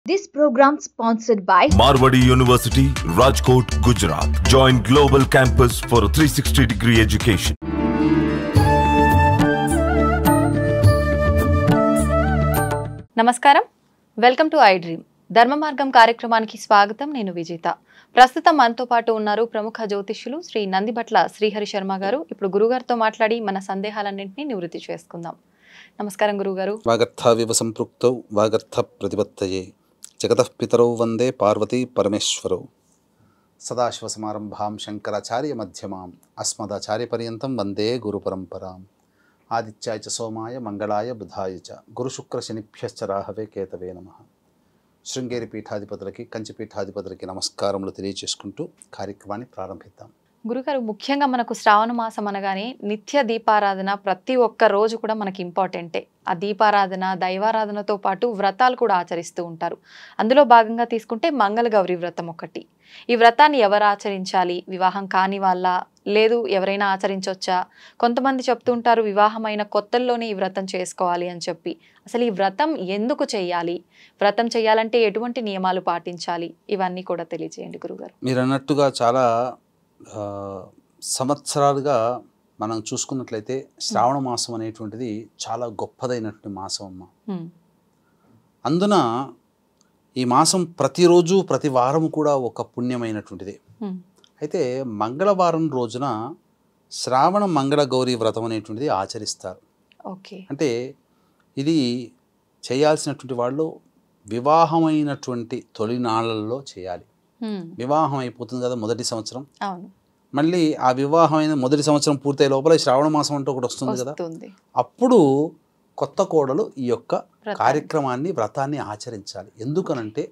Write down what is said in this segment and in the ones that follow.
This program sponsored by Marwadi University, Rajkot, Gujarat. Join Global Campus for a 360-degree education. నమస్కారం, welcome to I dream. ధర్మ మార్గం కార్యక్రమానికి స్వాగతం. నేను విజేత. ప్రస్తుతం మనతో పాటు ఉన్నారు ప్రముఖ జ్యోతిష్యులు శ్రీ నందిబట్ల శ్రీహరి శర్మ గారు. ఇప్పుడు గురుగారితో మాట్లాడి మన సందేహాలన్నింటినీ నివృత్తి చేసుకుందాం. నమస్కారం గురుగారు. వాగర్థావివ సంపృక్తౌ వాగర్థ ప్రతిపత్తయే జగతః పితరౌ వందే పార్వతీ పరమేశ్వరౌ. సదాశివసమారంభాం శంకరాచార్య మధ్యమాం అస్మదాచార్య పర్యంతం వందే గురు పరంపరాం. ఆదిత్యాయ చ సోమాయ మంగళాయ బుధాయ చ గురుశుక్ర శనిభ్యశ్చ రాహవే కేతవే నమః. శృంగేరి పీఠాధిపతులకి, కంచి పీఠాధిపతులకి నమస్కారములు తెలియజేసుకుంటూ కార్యక్రమాన్ని ప్రారంభిద్దాం. గురుగారు, ముఖ్యంగా మనకు శ్రావణ మాసం అనగానే నిత్య దీపారాధన ప్రతి ఒక్క రోజు కూడా మనకి ఇంపార్టెంటే. ఆ దీపారాధన, దైవారాధనతో పాటు వ్రతాలు కూడా ఆచరిస్తూ ఉంటారు. అందులో భాగంగా తీసుకుంటే మంగళగౌరి వ్రతం ఒకటి. ఈ వ్రతాన్ని ఎవరు ఆచరించాలి? వివాహం కాని వాళ్ళ, లేదు ఎవరైనా ఆచరించవచ్చా? కొంతమంది చెప్తూ ఉంటారు వివాహమైన కొత్తల్లోనే ఈ వ్రతం చేసుకోవాలి అని చెప్పి. అసలు ఈ వ్రతం ఎందుకు చేయాలి? వ్రతం చేయాలంటే ఎటువంటి నియమాలు పాటించాలి? ఇవన్నీ కూడా తెలియజేయండి గురుగారు. మీరు అన్నట్టుగా చాలా సంవత్సరాలుగా మనం చూసుకున్నట్లయితే శ్రావణ మాసం అనేటువంటిది చాలా గొప్పదైనటువంటి మాసం అమ్మ. అందున ఈ మాసం ప్రతిరోజు ప్రతి వారం కూడా ఒక పుణ్యమైనటువంటిది. అయితే మంగళవారం రోజున శ్రావణ మంగళ గౌరీ వ్రతం అనేటువంటిది ఆచరిస్తారు. అంటే ఇది చేయాల్సినటువంటి వాళ్ళు వివాహమైనటువంటి తొలినాళ్ళల్లో చేయాలి. వివాహం అయిపోతుంది కదా మొదటి సంవత్సరం, మళ్ళీ ఆ వివాహమైన మొదటి సంవత్సరం పూర్తయ్యే లోపల శ్రావణ మాసం అంటూ ఒకటి వస్తుంది కదా, అప్పుడు కొత్త కోడలు ఈ యొక్క కార్యక్రమాన్ని, వ్రతాన్ని ఆచరించాలి. ఎందుకనంటే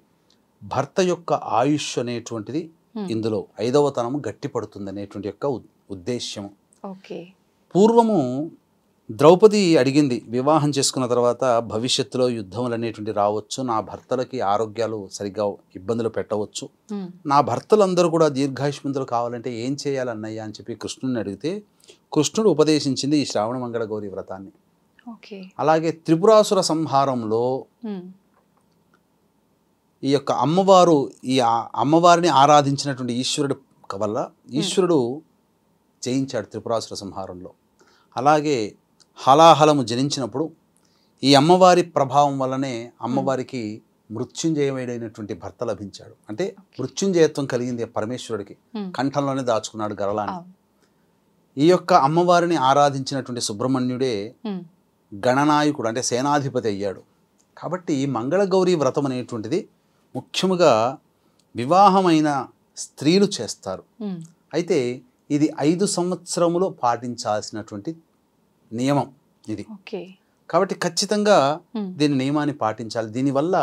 భర్త యొక్క ఆయుష్ అనేటువంటిది ఇందులో 5వ తనము గట్టిపడుతుంది అనేటువంటి యొక్క ఉద్దేశ్యము. పూర్వము ద్రౌపది అడిగింది, వివాహం చేసుకున్న తర్వాత భవిష్యత్తులో యుద్ధములు అనేటువంటి రావచ్చు, నా భర్తలకి ఆరోగ్యాలు సరిగ్గా ఇబ్బందులు పెట్టవచ్చు, నా భర్తలందరూ కూడా దీర్ఘాయుష్మంతులు కావాలంటే ఏం చేయాలన్నయ్యా అని చెప్పి కృష్ణుడిని అడిగితే కృష్ణుడు ఉపదేశించింది ఈ శ్రావణ మంగళ గౌరీ వ్రతాన్ని. అలాగే త్రిపురాసుర సంహారంలో ఈ యొక్క అమ్మవారు, ఈ అమ్మవారిని ఆరాధించినటువంటి ఈశ్వరుడు వల్ల ఈశ్వరుడు జయించాడు త్రిపురాసుర సంహారంలో. అలాగే హలాహలము జనించినప్పుడు ఈ అమ్మవారి ప్రభావం వల్లనే అమ్మవారికి మృత్యుంజయమైనటువంటి భర్త లభించాడు. అంటే మృత్యుంజయత్వం కలిగింది పరమేశ్వరుడికి, కంఠంలోనే దాచుకున్నాడు గరళాన్ని. ఈ యొక్క అమ్మవారిని ఆరాధించినటువంటి సుబ్రహ్మణ్యుడే గణనాయకుడు, అంటే సేనాధిపతి అయ్యాడు. కాబట్టి మంగళగౌరీ వ్రతం అనేటువంటిది ముఖ్యముగా వివాహమైన స్త్రీలు చేస్తారు. అయితే ఇది 5 సంవత్సరములు పాటించాల్సినటువంటి నియమం ఇది. కాబట్టి ఖచ్చితంగా దీని నియమాన్ని పాటించాలి. దీనివల్ల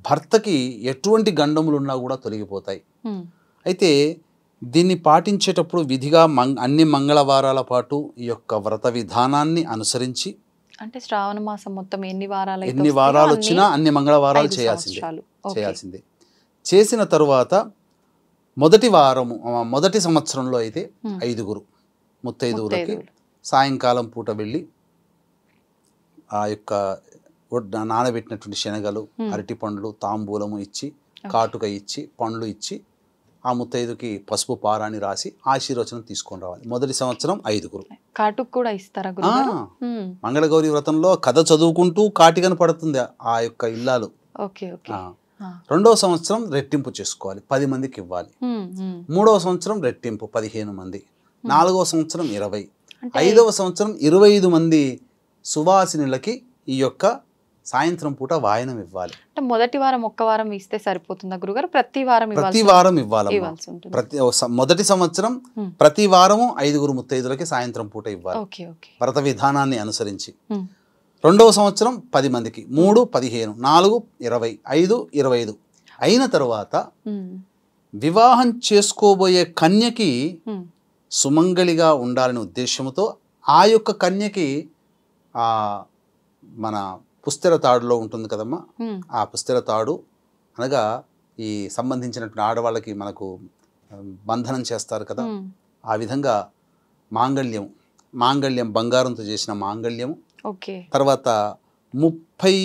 భర్తకి ఎటువంటి గండములు ఉన్నా కూడా తొలగిపోతాయి. అయితే దీన్ని పాటించేటప్పుడు విధిగా అన్ని మంగళవారాల పాటు ఈ యొక్క వ్రత విధానాన్ని అనుసరించి, అంటే శ్రావణ మాసం మొత్తం ఎన్ని వారాలు వచ్చినా అన్ని మంగళవారాలు చేయాల్సిందే. చేసిన తరువాత మొదటి సంవత్సరంలో అయితే 5 ముత్తైదువులకి సాయంకాలం పూట వెళ్ళి ఆ యొక్క నానబెట్టినటువంటి శనగలు, అరటి పండ్లు, తాంబూలము ఇచ్చి, కాటుక ఇచ్చి, పండ్లు ఇచ్చి ఆ ముత్తైదుకి పసుపు పారాన్ని రాసి ఆశీర్వచనం తీసుకొని రావాలి. మొదటి సంవత్సరం 5. కాటుక కూడా ఇస్తారా? మంగళగౌరీ వ్రతంలో కథ చదువుకుంటూ కాటికను పడుతుంది ఆ యొక్క ఇల్లాలు. రెండవ సంవత్సరం రెట్టింపు చేసుకోవాలి, 10 మందికి ఇవ్వాలి. 3వ సంవత్సరం రెట్టింపు 15 మంది. 4వ సంవత్సరం 20. 5వ సంవత్సరం 25 మంది సువాసినులకి ఈ యొక్క సాయంత్రం పూట వాయనం ఇవ్వాలి. అంటే మొదటి వారం ఒక్క వారం ఇస్తే సరిపోతుందా గురుగారు? ప్రతి వారం ఇవ్వాలి. మొదటి సంవత్సరం ప్రతి వారము 5 ముత్తైదులకి సాయంత్రం పూట ఇవ్వాలి, వ్రత విధానాన్ని అనుసరించి. 2వ సంవత్సరం 10 మందికి, 3, 15, 4, 20, 5, 25 అయిన తర్వాత వివాహం చేసుకోబోయే కన్యకి సుమంగళిగా ఉండాలనే ఉద్దేశంతో ఆ యొక్క కన్యకి మన పుస్తెల తాడులో ఉంటుంది కదమ్మా, ఆ పుస్తెల తాడు అనగా ఈ సంబంధించినటువంటి ఆడవాళ్ళకి మనకు బంధనం చేస్తారు కదా, ఆ విధంగా మాంగళ్యం బంగారంతో చేసిన మాంగళ్యము, తర్వాత 30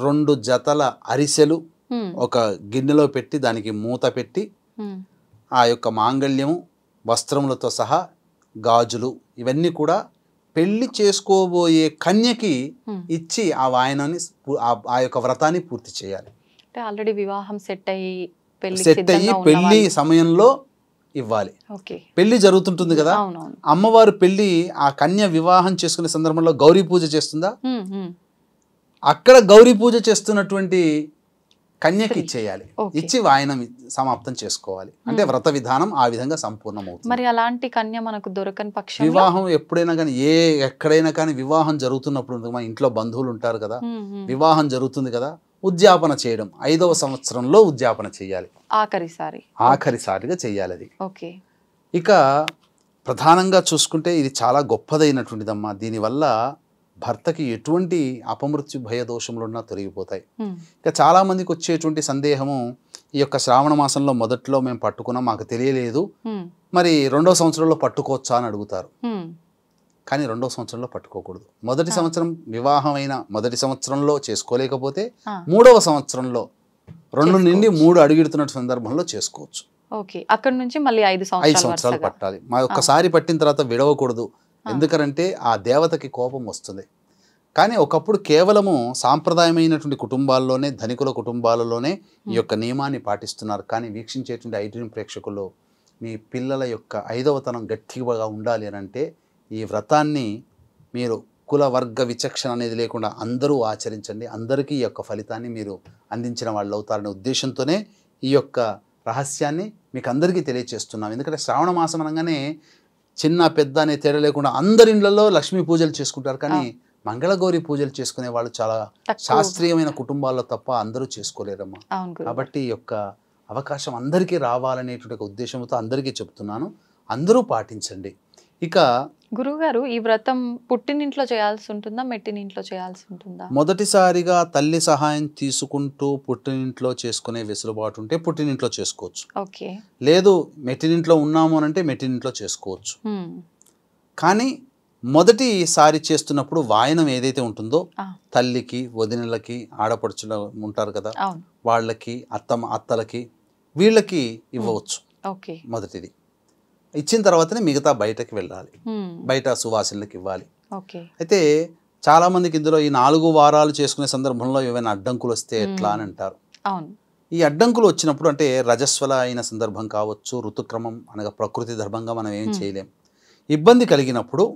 2 జతల అరిసెలు ఒక గిన్నెలో పెట్టి దానికి మూత పెట్టి ఆ యొక్క మాంగళ్యము వస్త్రములతో సహా గాజులు ఇవన్నీ కూడా పెళ్లి చేసుకోబోయే కన్యకి ఇచ్చి ఆ వాయనాన్ని ఆ యొక్క వ్రతాన్ని పూర్తి చేయాలి. అంటే ఆల్రెడీ వివాహం సెట్ అయ్యి పెళ్లి సమయంలో ఇవ్వాలి. పెళ్లి జరుగుతుంటుంది కదా, అమ్మవారు పెళ్లి ఆ కన్య వివాహం చేసుకునే సందర్భంలో గౌరీ పూజ చేస్తుందా, అక్కడ గౌరీ పూజ చేస్తున్నటువంటి కన్యకి ఇచ్చేయాలి. ఇచ్చి వాయనం సమాప్తం చేసుకోవాలి. అంటే వ్రత విధానం ఆ విధంగా సంపూర్ణమవుతుంది. మరి అలాంటి కన్య మనకు దొరకని పక్షం వివాహం ఎప్పుడైనా కానీ ఎక్కడైనా కానీ వివాహం జరుగుతున్నప్పుడు మన ఇంట్లో బంధువులు ఉంటారు కదా, వివాహం జరుగుతుంది కదా, ఉద్యాపన చేయడం 5వ సంవత్సరంలో ఉద్యాపన చేయాలి. ఆఖరిసారిగా చేయాలి అది. ఇక ప్రధానంగా చూసుకుంటే ఇది చాలా గొప్పదైనటువంటిదమ్మా. దీనివల్ల భర్తకి ఎటువంటి అపమృత్యు భయ దోషములున్నా తొలగిపోతాయి. ఇక చాలా మందికి వచ్చేటువంటి సందేహము, ఈ యొక్క శ్రావణ మాసంలో మొదట్లో మేము పట్టుకున్నాం, మాకు తెలియలేదు, మరి 2వ సంవత్సరంలో పట్టుకోవచ్చా అని అడుగుతారు. కానీ 2వ సంవత్సరంలో పట్టుకోకూడదు. మొదటి సంవత్సరం వివాహం అయిన మొదటి సంవత్సరంలో చేసుకోలేకపోతే 3వ సంవత్సరంలో 2 నుండి 3 అడుగుతున్న సందర్భంలో చేసుకోవచ్చు. అక్కడ నుంచి మళ్ళీ 5 సంవత్సరాలు పట్టాలి. మా ఒక్కసారి పట్టిన తర్వాత విడవకూడదు. ఎందుకంటే ఆ దేవతకి కోపం వస్తుంది. కానీ ఒకప్పుడు కేవలము సాంప్రదాయమైనటువంటి కుటుంబాల్లోనే, ధనికుల కుటుంబాలలోనే ఈ యొక్క నియమాన్ని పాటిస్తున్నారు. కానీ వీక్షించేటువంటి ఐడ్రీమ్ ప్రేక్షకుల్లో మీ పిల్లల యొక్క 5వతనం గట్టిగా ఉండాలి అని అంటే ఈ వ్రతాన్ని మీరు కుల వర్గ విచక్షణ అనేది లేకుండా అందరూ ఆచరించండి. అందరికీ ఈ యొక్క ఫలితాన్ని మీరు అందించిన వాళ్ళు అవుతారనే ఉద్దేశంతోనే ఈ యొక్క రహస్యాన్ని మీకు అందరికీ తెలియచేస్తున్నాం. ఎందుకంటే శ్రావణ మాసం అనగానే చిన్న పెద్ద అనే తేడా లేకుండా అందరి ఇళ్లలో లక్ష్మీ పూజలు చేసుకుంటారు. కానీ మంగళగౌరి పూజలు చేసుకునే వాళ్ళు చాలా శాస్త్రీయమైన కుటుంబాల్లో తప్ప అందరూ చేసుకోలేరమ్మా. కాబట్టి ఈ యొక్క అవకాశం అందరికీ రావాలనేటువంటి ఉద్దేశంతో అందరికీ చెప్తున్నాను. అందరూ పాటించండి. ఇక గురువుగారు, ఈ వ్రతం పుట్టినింట్లో చేయాల్సి ఉంటుందా, మెట్టినింట్లో చేయాల్సి ఉంటుందా? మొదటిసారిగా తల్లి సహాయం తీసుకుంటూ పుట్టినింట్లో చేసుకునే వెసులుబాటు ఉంటే పుట్టినింట్లో చేసుకోవచ్చు. లేదు మెట్టినింట్లో ఉన్నాము అని అంటే మెట్టినింట్లో చేసుకోవచ్చు. కానీ మొదటిసారి చేస్తున్నప్పుడు వాయనం ఏదైతే ఉంటుందో తల్లికి, వదినలకి, ఆడపడుచులు ఉంటారు కదా, వాళ్ళకి, అత్తలకి, వీళ్ళకి ఇవ్వవచ్చు. మొదటిది ఇచ్చిన తర్వాతనే మిగతా బయటకి వెళ్ళాలి, బయట సువాసనలకు ఇవ్వాలి. అయితే చాలా మందికి ఇందులో ఈ 4 వారాలు చేసుకునే సందర్భంలో ఏమైనా అడ్డంకులు వస్తే ఎట్లా అని అంటారు. ఈ అడ్డంకులు వచ్చినప్పుడు అంటే రజస్వల అయిన సందర్భం కావచ్చు, ఋతుక్రమం అనగా ప్రకృతి ధర్మంగా మనం ఏం చేయలేం. ఇబ్బంది కలిగినప్పుడు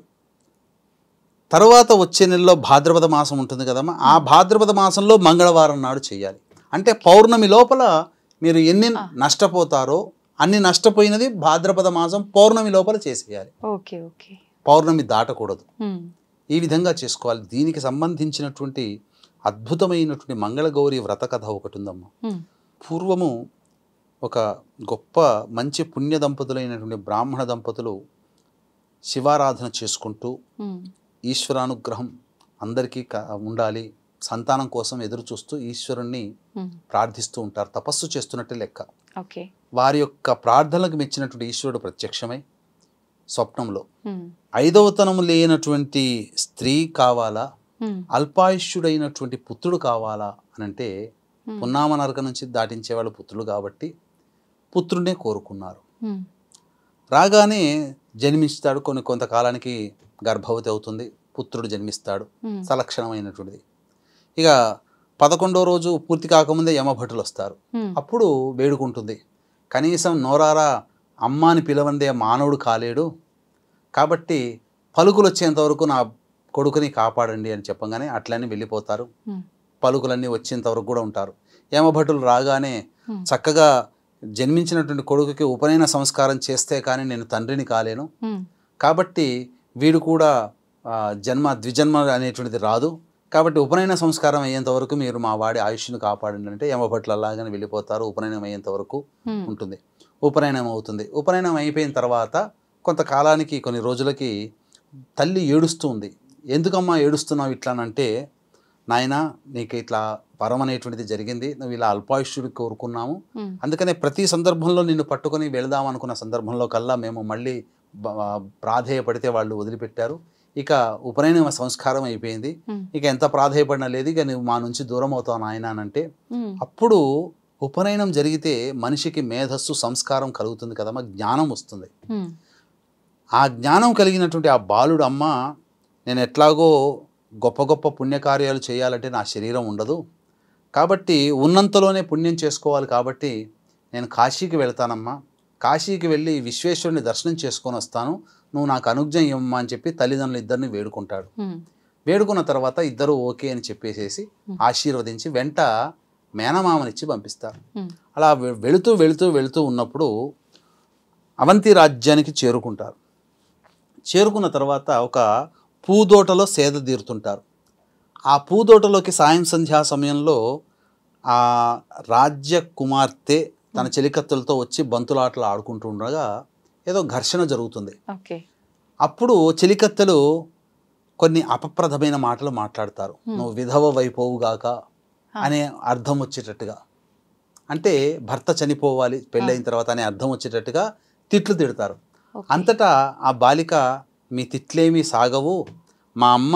తర్వాత వచ్చే నెలలో భాద్రపద మాసం ఉంటుంది కదమ్మా, ఆ భాద్రపద మాసంలో మంగళవారం నాడు చేయాలి. అంటే పౌర్ణమి లోపల మీరు ఎన్ని నష్టపోతారో అన్ని నష్టపోయినది భాద్రపద మాసం పౌర్ణమి లోపల చేసేయాలి. పౌర్ణమి దాటకూడదు. ఈ విధంగా చేసుకోవాలి. దీనికి సంబంధించినటువంటి అద్భుతమైనటువంటి మంగళగౌరి వ్రత కథ ఒకటి ఉందమ్మా. పూర్వము ఒక గొప్ప మంచి పుణ్య దంపతులైనటువంటి బ్రాహ్మణ దంపతులు శివారాధన చేసుకుంటూ ఈశ్వరానుగ్రహం అందరికీ ఉండాలి, సంతానం కోసం ఎదురు చూస్తూ ఈశ్వరుణ్ణి ప్రార్థిస్తూ ఉంటారు. తపస్సు చేస్తున్నట్టే లెక్క. వారి యొక్క ప్రార్థనలకు మెచ్చినటువంటి ఈశ్వరుడు ప్రత్యక్షమై స్వప్నంలో 5వతనం లేనటువంటి స్త్రీ కావాలా, అల్పాయుష్యుడైనటువంటి పుత్రుడు కావాలా అని అంటే పున్నామ నరక నుంచి దాటించేవాళ్ళు పుత్రుడు కాబట్టి పుత్రుడినే కోరుకున్నారు. రాగానే జన్మిస్తాడు, కొంతకాలానికి గర్భవతి అవుతుంది, పుత్రుడు జన్మిస్తాడు, సలక్షణమైనటువంటిది. ఇక 11వ రోజు పూర్తి కాకముందే యమభటులు వస్తారు. అప్పుడు వేడుకుంటుంది, కనీసం నోరారా అమ్మాని పిలవందే మానవుడు కాలేడు, కాబట్టి పలుకులు వచ్చేంత వరకు నా కొడుకుని కాపాడండి అని చెప్పగానే అట్లనే వెళ్ళిపోతారు. పలుకులన్నీ వచ్చేంత వరకు కూడా ఉంటారు. యమభటులు రాగానే చక్కగా జన్మించినటువంటి కొడుకుకి ఉపనయన సంస్కారం చేస్తే కానీ నేను తండ్రిని కాలేను, కాబట్టి వీడు కూడా ద్విజన్మ అనేటువంటిది రాదు, కాబట్టి ఉపనయన సంస్కారం అయ్యేంత వరకు మీరు మా వాడి ఆయుష్ను కాపాడండి అంటే యమభట్లు అలాగానే వెళ్ళిపోతారు. ఉపనయనం అయ్యేంత వరకు ఉంటుంది. ఉపనయనం అవుతుంది. ఉపనయనం అయిపోయిన తర్వాత కొంతకాలానికి, కొన్ని రోజులకి తల్లి ఏడుస్తుంది. ఎందుకమ్మా ఏడుస్తున్నావు ఇట్లానంటే, నాయన నీకు ఇట్లా వరం అనేటువంటిది జరిగింది, నువ్వు ఇలా అల్పాయుష్యుడు కోరుకున్నాము, అందుకనే ప్రతి సందర్భంలో నిన్ను పట్టుకొని వెళదాం అనుకున్న సందర్భంలో కల్లా మేము మళ్ళీ ప్రాధేయపడితే వాళ్ళు వదిలిపెట్టారు. ఇక ఉపనయన సంస్కారం అయిపోయింది, ఇక ఎంత ప్రాధాయపడినా లేదు, ఇక నువ్వు మా నుంచి దూరం అవుతావు నాయన అని అంటే, అప్పుడు ఉపనయనం జరిగితే మనిషికి మేధస్సు సంస్కారం కలుగుతుంది కదమ్మా, జ్ఞానం వస్తుంది. ఆ జ్ఞానం కలిగినటువంటి ఆ బాలుడు, అమ్మ నేను ఎట్లాగో గొప్ప గొప్ప పుణ్యకార్యాలు చేయాలంటే నా శరీరం ఉండదు, కాబట్టి ఉన్నంతలోనే పుణ్యం చేసుకోవాలి, కాబట్టి నేను కాశీకి వెళ్తానమ్మా, కాశీకి వెళ్ళి విశ్వేశ్వరుని దర్శనం చేసుకొని వస్తాను, నువ్వు నాకు అనుజ్ఞ ఇవ్వమ్మా అని చెప్పి తల్లిదండ్రులు ఇద్దరిని వేడుకుంటాడు. వేడుకున్న తర్వాత ఇద్దరు ఓకే అని చెప్పేసేసి ఆశీర్వదించి వెంట మేనమామనిచ్చి పంపిస్తారు. అలా వెళుతూ వెళుతూ వెళుతూ ఉన్నప్పుడు అవంతి రాజ్యానికి చేరుకుంటారు. చేరుకున్న తర్వాత ఒక పూదోటలో సేద తీరుతుంటారు. ఆ పూదోటలోకి సాయం సంధ్యా సమయంలో ఆ రాజ్య కుమార్తె తన చెలికత్తెలతో వచ్చి బంతులాటలు ఆడుకుంటూ ఉండగా ఏదో ఘర్షణ జరుగుతుంది. అప్పుడు చెలికత్తెలు కొన్ని అపప్రదమైన మాటలు మాట్లాడతారు. నువ్వు విధవ వైపోవుగాక అనే అర్థం వచ్చేటట్టుగా, అంటే భర్త చనిపోవాలి పెళ్ళైన తర్వాత అనే అర్థం వచ్చేటట్టుగా తిట్లు తిడతారు. అంతటా ఆ బాలిక, మీ తిట్లేమీ సాగవు, మా అమ్మ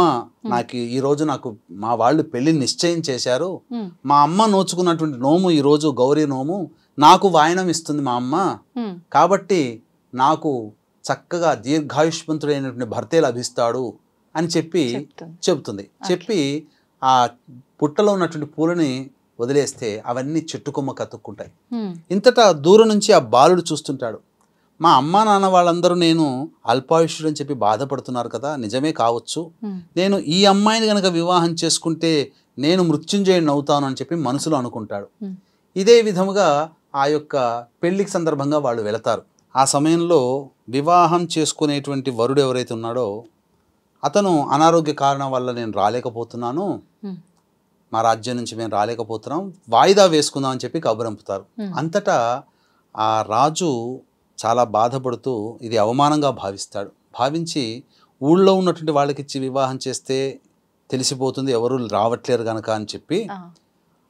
ఈరోజు నాకు మా వాళ్ళు పెళ్లి నిశ్చయం చేశారు, మా అమ్మ నోచుకున్నటువంటి నోము ఈరోజు గౌరీ నోము, నాకు వాయనం ఇస్తుంది మా అమ్మ, కాబట్టి నాకు చక్కగా దీర్ఘాయుష్మంతుడైనటువంటి భర్తే లభిస్తాడు అని చెప్పి చెబుతుంది. చెప్పి ఆ పుట్టలో ఉన్నటువంటి పూలని వదిలేస్తే అవన్నీ చెట్టుకొమ్మ కతుక్కుంటాయి. ఇంతటా దూరం నుంచి ఆ బాలుడు చూస్తుంటాడు, మా అమ్మ నాన్న వాళ్ళందరూ నేను అల్పాయుష్యుడు అని చెప్పి బాధపడుతున్నారు కదా, నిజమే కావచ్చు, నేను ఈ అమ్మాయిని కనుక వివాహం చేసుకుంటే నేను మృత్యుంజయుడిని అవుతాను అని చెప్పి మనసులో అనుకుంటాడు. ఇదే విధముగా ఆ యొక్క పెళ్లికి సందర్భంగా వాళ్ళు వెళతారు. ఆ సమయంలో వివాహం చేసుకునేటువంటి వరుడు ఎవరైతే ఉన్నాడో అతను అనారోగ్య కారణం వల్ల నేను రాలేకపోతున్నాను, మా రాజ్యం నుంచి మేము రాలేకపోతున్నాం, వాయిదా వేసుకుందాం అని చెప్పి కబురంపుతారు. అంతటా ఆ రాజు చాలా బాధపడుతూ ఇది అవమానంగా భావిస్తాడు. భావించి ఊళ్ళో ఉన్నటువంటి వాళ్ళకి ఇచ్చి వివాహం చేస్తే తెలిసిపోతుంది ఎవరు రావట్లేరు కనుక అని చెప్పి,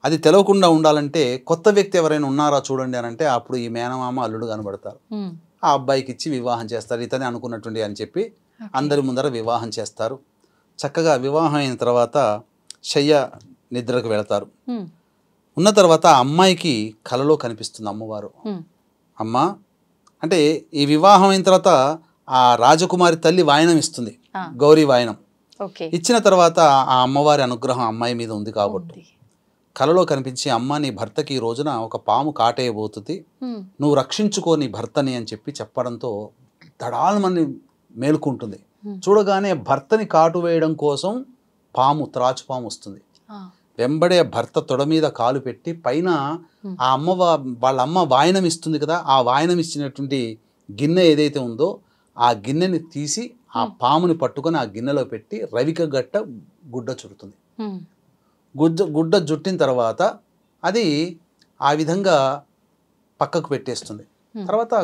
అది తెలవకుండా ఉండాలంటే కొత్త వ్యక్తి ఎవరైనా ఉన్నారా చూడండి అని అంటే అప్పుడు ఈ మేనమామ అల్లుడు కనబడతారు. ఆ అబ్బాయికి ఇచ్చి వివాహం చేస్తారు, ఇతనే అనుకున్నటువంటి అని చెప్పి అందరి ముందర వివాహం చేస్తారు. చక్కగా వివాహం అయిన తర్వాత శయ్య నిద్రకు వెళతారు. ఉన్న తర్వాత ఆ అమ్మాయికి కలలో కనిపిస్తుంది అమ్మవారు. అమ్మ అంటే ఈ వివాహం అయిన తర్వాత ఆ రాజకుమారి తల్లి వాయనం ఇస్తుంది, గౌరీ వాయనం ఇచ్చిన తర్వాత ఆ అమ్మవారి అనుగ్రహం అమ్మాయి మీద ఉంది కాబట్టి కలలో కనిపించి, అమ్మ నీ భర్తకి ఈ రోజున ఒక పాము కాటేయబోతుంది, నువ్వు రక్షించుకో నీ భర్తని అని చెప్పి చెప్పడంతో దడాలమని మేలుకుంటుంది. చూడగానే భర్తని కాటు వేయడం కోసం పాము, త్రాచు పాము వస్తుంది. వెంబడే భర్త తొడ మీద కాలు పెట్టి పైన ఆ వాళ్ళ అమ్మ వాయనం ఇస్తుంది కదా, ఆ వాయనం ఇచ్చినటువంటి గిన్నె ఏదైతే ఉందో ఆ గిన్నెని తీసి ఆ పాముని పట్టుకొని ఆ గిన్నెలో పెట్టి రవిక గట్ట గుడ్డ చుడుతుంది. గుడ్డ జుట్టిన తర్వాత అది ఆ విధంగా పక్కకు పెట్టేస్తుంది. తర్వాత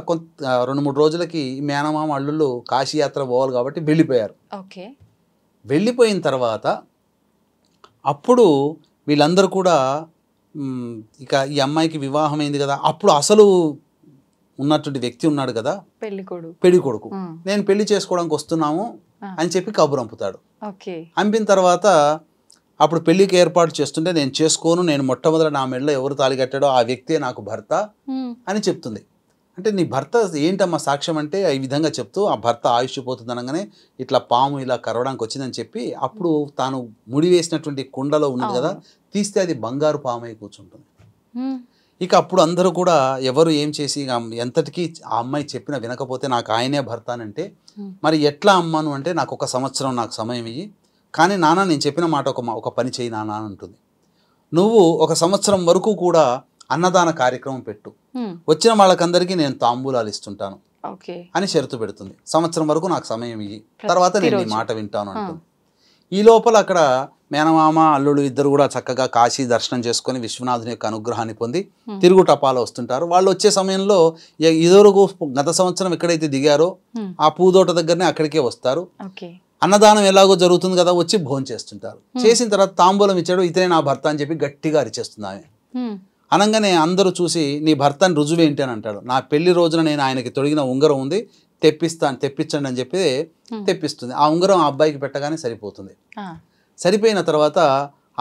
2-3 రోజులకి మేనమామ అల్లుళ్ళు కాశీయాత్ర పోవాలి కాబట్టి వెళ్ళిపోయారు. వెళ్ళిపోయిన తర్వాత అప్పుడు వీళ్ళందరూ కూడా ఇక ఈ అమ్మాయికి వివాహం అయింది కదా, అప్పుడు అసలు ఉన్నటువంటి వ్యక్తి ఉన్నాడు కదా పెళ్లి కొడుకు, నేను పెళ్లి చేసుకోవడానికి వస్తున్నాము అని చెప్పి కబురంపుతాడు. అంపిన తర్వాత అప్పుడు పెళ్లికి ఏర్పాటు చేస్తుంటే నేను చేసుకోను, నేను మొట్టమొదట నా మెడలో ఎవరు తాళి కట్టాడో ఆ వ్యక్తే నాకు భర్త అని చెప్తుంది. అంటే నీ భర్త ఏంటమ్మా సాక్ష్యం అంటే ఈ విధంగా చెప్తూ ఆ భర్త ఆయుష్ పోతుంది అనగానే ఇట్లా పాము ఇలా కరవడానికి వచ్చిందని చెప్పి అప్పుడు తాను ముడి వేసినటువంటి కుండలో ఉన్నది కదా తీస్తే అది బంగారు పాము అయి కూర్చుంటుంది. ఇక అప్పుడు అందరూ కూడా ఎవరు ఏం చేసి ఎంతటికీ ఆ అమ్మాయి చెప్పినా వినకపోతే నాకు ఆయనే భర్త అని అంటే, మరి ఎట్లా అమ్మాను అంటే నాకు 1 సంవత్సరం నాకు సమయం ఇయ్యి, కానీ నాన్న నేను చెప్పిన మాట ఒక పని చేయి నాన్న అని ఉంటుంది. నువ్వు 1 సంవత్సరం వరకు కూడా అన్నదాన కార్యక్రమం పెట్టు, వచ్చిన వాళ్ళకందరికీ నేను తాంబూలాలు ఇస్తుంటాను అని షరతు పెడుతుంది. సంవత్సరం వరకు నాకు సమయం ఇయ్యి, తర్వాత నేను నీ మాట వింటాను అంటుంది. ఈ లోపల అక్కడ మేనమామ అల్లుడు ఇద్దరు కూడా చక్కగా కాశీ దర్శనం చేసుకొని విశ్వనాథుని యొక్క అనుగ్రహాన్ని పొంది తిరుగు టపాలో వస్తుంటారు. వాళ్ళు వచ్చే సమయంలో ఇదివరకు గత సంవత్సరం ఎక్కడైతే దిగారో ఆ పూదోట దగ్గరనే అక్కడికే వస్తారు. అన్నదానం ఎలాగో జరుగుతుంది కదా, వచ్చి భోజనం చేస్తుంటారు. చేసిన తర్వాత తాంబూలం ఇచ్చాడు, ఇతనే నా భర్త అని చెప్పి గట్టిగా అరిచేస్తుంది ఆమె. అనగానే అందరూ చూసి నీ భర్తని రుజువేంటి అని అంటాడు. నా పెళ్లి రోజున నేను ఆయనకి తొడిగిన ఉంగరం ఉంది, తెప్పించండి అని చెప్పి తెప్పిస్తుంది. ఆ ఉంగరం ఆ అబ్బాయికి పెట్టగానే సరిపోతుంది. సరిపోయిన తర్వాత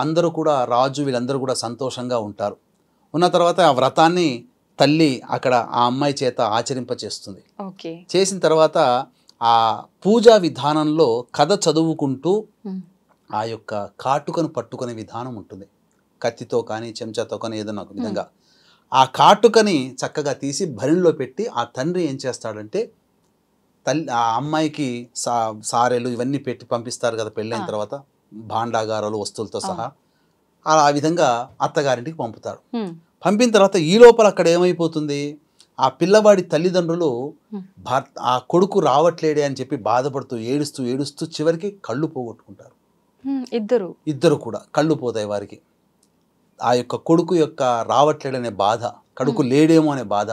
అందరూ కూడా రాజు వీళ్ళందరూ కూడా సంతోషంగా ఉంటారు. ఉన్న తర్వాత ఆ వ్రతాన్ని తల్లి అక్కడ ఆ అమ్మాయి చేత ఆచరింపచేస్తుంది. చేసిన తర్వాత ఆ పూజా విధానంలో కథ చదువుకుంటూ ఆ యొక్క కాటుకను పట్టుకునే విధానం ఉంటుంది. కత్తితో కానీ చెంచాతో కానీ ఏదైనా ఒక విధంగా ఆ కాటుకని చక్కగా తీసి భరిణిలో పెట్టి ఆ తండ్రి ఏం చేస్తాడంటే ఆ అమ్మాయికి సారెలు ఇవన్నీ పెట్టి పంపిస్తారు కదా పెళ్ళైన తర్వాత, భాండాగారాలు వస్తువులతో సహా. ఆ విధంగా అత్తగారింటికి పంపుతాడు. పంపిన తర్వాత ఈ లోపల అక్కడ ఏమైపోతుంది, ఆ పిల్లవాడి తల్లిదండ్రులు ఆ కొడుకు రావట్లేడే అని చెప్పి బాధపడుతూ ఏడుస్తూ ఏడుస్తూ చివరికి కళ్ళు పోగొట్టుకుంటారు. ఇద్దరు కూడా కళ్ళు పోతాయి వారికి. ఆ యొక్క కొడుకు యొక్క రావట్లేడనే బాధ, కొడుకు లేడేమో అనే బాధ.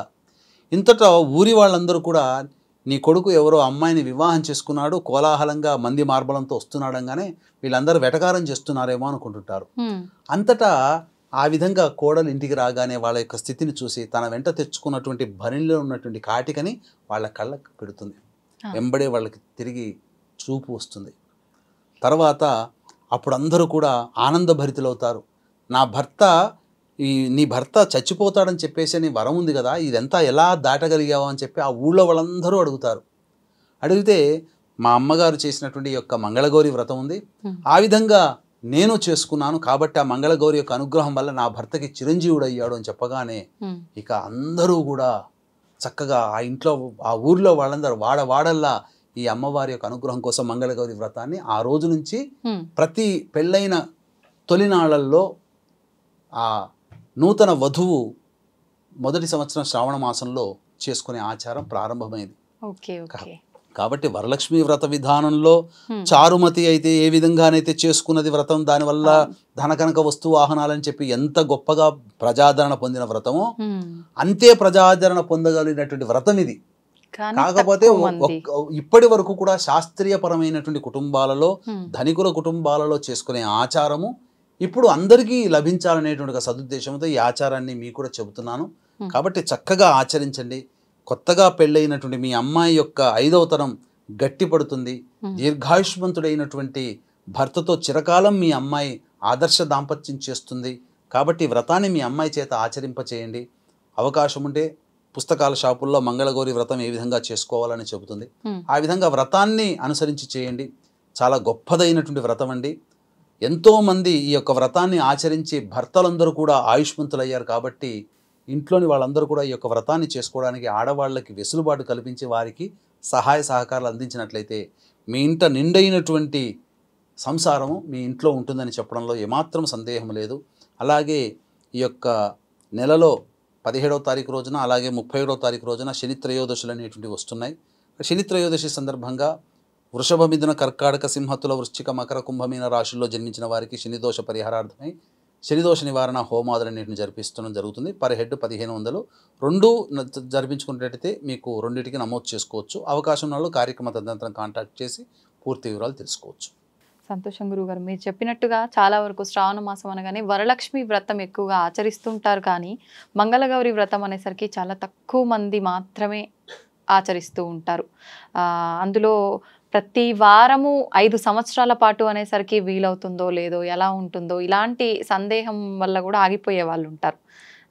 ఇంతటా ఊరి వాళ్ళందరూ కూడా నీ కొడుకు ఎవరో అమ్మాయిని వివాహం చేసుకున్నాడు, కోలాహలంగా మంది మార్బలంతో వస్తున్నాడంగానే వీళ్ళందరూ వెటకారం చేస్తున్నారేమో అనుకుంటుంటారు. అంతటా ఆ విధంగా కోడలు ఇంటికి రాగానే వాళ్ళ యొక్క స్థితిని చూసి తన వెంట తెచ్చుకున్నటువంటి భరిణిలో ఉన్నటువంటి కాటికని వాళ్ళ కళ్ళకు పెడుతుంది. వెంబడే వాళ్ళకి తిరిగి చూపు వస్తుంది. తర్వాత అప్పుడు అందరూ కూడా ఆనందభరితులవుతారు. నీ భర్త చచ్చిపోతాడని చెప్పేసి నీ వరం ఉంది కదా, ఇదంతా ఎలా దాటగలిగావు అని చెప్పి ఆ ఊళ్ళో వాళ్ళందరూ అడుగుతారు. అడిగితే మా అమ్మగారు చేసినటువంటి యొక్క మంగళగౌరి వ్రతం ఉంది, ఆ విధంగా నేను చేసుకున్నాను కాబట్టి ఆ మంగళగౌరి యొక్క అనుగ్రహం వల్ల నా భర్తకి చిరంజీవుడు అయ్యాడు అని చెప్పగానే ఇక అందరూ కూడా చక్కగా ఆ ఇంట్లో ఆ ఊర్లో వాళ్ళందరూ వాడల్లా ఈ అమ్మవారి యొక్క అనుగ్రహం కోసం మంగళగౌరి వ్రతాన్ని ఆ రోజు నుంచి ప్రతి పెళ్ళైన తొలినాళ్లలో ఆ నూతన వధువు మొదటి సంవత్సరం శ్రావణ మాసంలో చేసుకునే ఆచారం ప్రారంభమైంది. కాబట్టి వరలక్ష్మి వ్రత విధానంలో చారుమతి అయితే ఏ విధంగానైతే చేసుకున్నది వ్రతం, దానివల్ల ధనకనక వస్తు వాహనాలని చెప్పి ఎంత గొప్పగా ప్రజాదరణ పొందిన వ్రతమో అంతే ప్రజాదరణ పొందగలిగినటువంటి వ్రతం ఇది. కాకపోతే ఇప్పటి వరకు కూడా శాస్త్రీయపరమైనటువంటి కుటుంబాలలో, ధనికుల కుటుంబాలలో చేసుకునే ఆచారము ఇప్పుడు అందరికీ లభించాలనేటువంటి సదుద్దేశంతో ఈ ఆచారాన్ని మీకు కూడా చెబుతున్నాను. కాబట్టి చక్కగా ఆచరించండి. కొత్తగా పెళ్ళైనటువంటి మీ అమ్మాయి యొక్క 5వ తరం గట్టిపడుతుంది. దీర్ఘాయుష్మంతుడైనటువంటి భర్తతో చిరకాలం మీ అమ్మాయి ఆదర్శ దాంపత్యం చేస్తుంది. కాబట్టి వ్రతాన్ని మీ అమ్మాయి చేత ఆచరింపచేయండి. అవకాశం ఉంటే పుస్తకాల షాపుల్లో మంగళగౌరి వ్రతం ఏ విధంగా చేసుకోవాలని చెబుతుంది. ఆ విధంగా వ్రతాన్ని అనుసరించి చేయండి. చాలా గొప్పదైనటువంటి వ్రతం అండి. ఎంతోమంది ఈ యొక్క వ్రతాన్ని ఆచరించి భర్తలందరూ కూడా ఆయుష్మంతులయ్యారు. కాబట్టి ఇంట్లోని వాళ్ళందరూ కూడా ఈ యొక్క వ్రతాన్ని చేసుకోవడానికి ఆడవాళ్ళకి వెసులుబాటు కల్పించి వారికి సహాయ సహకారాలు అందించినట్లయితే మీ ఇంట నిండైనటువంటి సంసారము మీ ఇంట్లో ఉంటుందని చెప్పడంలో ఏమాత్రం సందేహం లేదు. అలాగే ఈ యొక్క నెలలో 17వ తారీఖు రోజున అలాగే 31వ తారీఖు రోజున శని త్రయోదశులు అనేటువంటివి వస్తున్నాయి. శని త్రయోదశి సందర్భంగా వృషభ మిథున కర్కాటక సింహతుల వృశ్చిక మకర కుంభమీన రాశుల్లో జన్మించిన వారికి శనిదోష పరిహారార్థమై శనిదోష నివారణ హోమాదులన్నింటిని జరిపిస్తడం జరుగుతుంది. Per head 1500. 2 జరిపించుకున్నట్టయితే మీకు 2టికి నమోదు చేసుకోవచ్చు. అవకాశం ఉన్న వాళ్ళు కార్యక్రమ తదనంతరం కాంటాక్ట్ చేసి పూర్తి వివరాలు తెలుసుకోవచ్చు. సంతోషం గురుగారు. మీరు చెప్పినట్టుగా చాలా వరకు శ్రావణ మాసం అనగానే వరలక్ష్మి వ్రతం ఎక్కువగా ఆచరిస్తుంటారు, కానీ మంగళగౌరి వ్రతం అనేసరికి చాలా తక్కువ మంది మాత్రమే ఆచరిస్తూ ఉంటారు. అందులో ప్రతి వారము 5 సంవత్సరాల పాటు అనేసరికి వీలవుతుందో లేదో, ఎలా ఉంటుందో ఇలాంటి సందేహం వల్ల కూడా ఆగిపోయే వాళ్ళు ఉంటారు.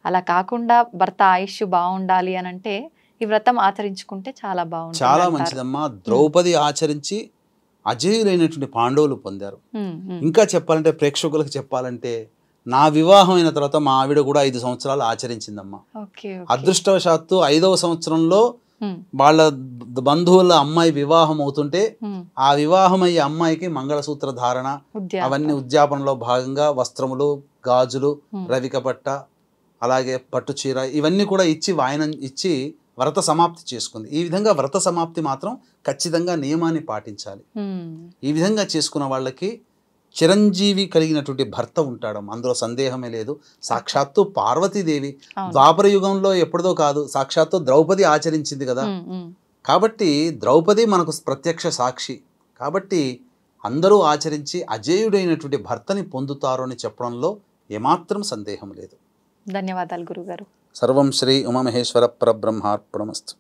అలా కాకుండా భర్త ఆయుష్ బాగుండాలి అని అంటే ఈ వ్రతం ఆచరించుకుంటే చాలా బాగుంటుంది. చాలా మంచిదమ్మా. ద్రౌపది ఆచరించి అజేయులైనటువంటి పాండవులు పొందారు. ఇంకా చెప్పాలంటే ప్రేక్షకులకు చెప్పాలంటే నా వివాహం అయిన తర్వాత మా ఆవిడ కూడా 5 సంవత్సరాలు ఆచరించిందమ్మా. అదృష్టవశాత్తు 5వ సంవత్సరంలో వాళ్ళ బంధువుల అమ్మాయి వివాహం అవుతుంటే ఆ వివాహం అయ్యే అమ్మాయికి మంగళసూత్ర ధారణ అవన్నీ ఉద్యాపనలో భాగంగా వస్త్రములు, గాజులు, రవిక పట్ట, అలాగే పట్టు చీర ఇవన్నీ కూడా ఇచ్చి వాయనం ఇచ్చి వ్రత సమాప్తి చేసుకుంది. ఈ విధంగా వ్రత సమాప్తి మాత్రం ఖచ్చితంగా నియమాన్ని పాటించాలి. ఈ విధంగా చేసుకున్న వాళ్ళకి చిరంజీవి కలిగినటువంటి భర్త ఉంటాడు, అందులో సందేహమే లేదు. సాక్షాత్తు పార్వతీదేవి ద్వాపర యుగంలో ఎప్పుడుదో కాదు, సాక్షాత్తు ద్రౌపది ఆచరించింది కదా. కాబట్టి ద్రౌపది మనకు ప్రత్యక్ష సాక్షి. కాబట్టి అందరూ ఆచరించి అజేయుడైనటువంటి భర్తని పొందుతారు అని చెప్పడంలో ఏమాత్రం సందేహం లేదు. ధన్యవాదాలు గురుగారు. సర్వం శ్రీ ఉమామహేశ్వర పరబ్రహ్మార్పణమస్తు.